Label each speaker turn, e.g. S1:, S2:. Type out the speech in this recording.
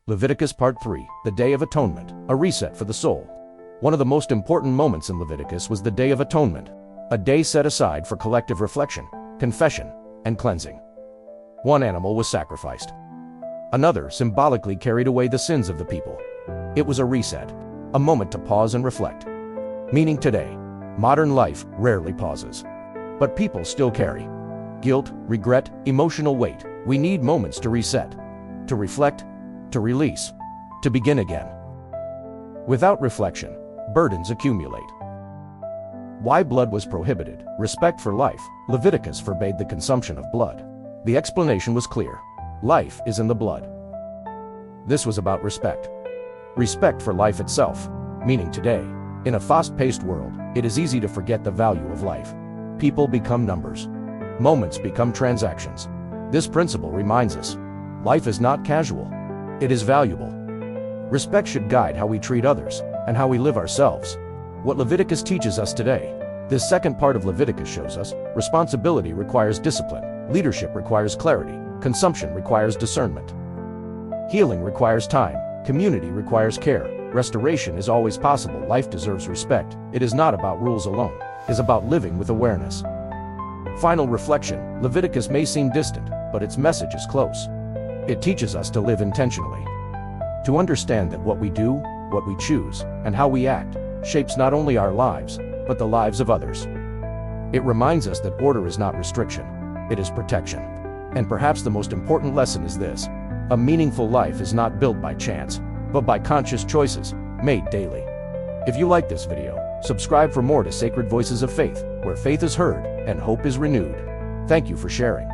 S1: Leviticus Part 3, the Day of Atonement, a reset for the soul. One of the most important moments in Leviticus was the Day of Atonement, a day set aside for collective reflection, confession, and cleansing. One animal was sacrificed. Another symbolically carried away the sins of the people. It was a reset, a moment to pause and reflect. Meaning today, modern life rarely pauses. But people still carry guilt, regret, emotional weight. We need moments to reset, to reflect, to release, to begin again. Without reflection, burdens accumulate. Why blood was prohibited? Respect for life. Leviticus forbade the consumption of blood. The explanation was clear. Life is in the blood. This was about respect. Respect for life itself, meaning today, in a fast-paced world, it is easy to forget the value of life. People become numbers. Moments become transactions. This principle reminds us, life is not casual. It is valuable. Respect should guide how we treat others and how we live ourselves. What Leviticus teaches us today. This second part of Leviticus shows us, responsibility requires discipline, leadership requires clarity, consumption requires discernment. Healing requires time, community requires care, restoration is always possible. Life deserves respect. It is not about rules alone. It is about living with awareness. Final reflection. Leviticus may seem distant, but its message is close. It teaches us to live intentionally. To understand that what we do, what we choose, and how we act, shapes not only our lives, but the lives of others. It reminds us that order is not restriction, it is protection. And perhaps the most important lesson is this: a meaningful life is not built by chance, but by conscious choices, made daily. If you like this video, subscribe for more to Sacred Voices of Faith, where faith is heard and hope is renewed. Thank you for sharing.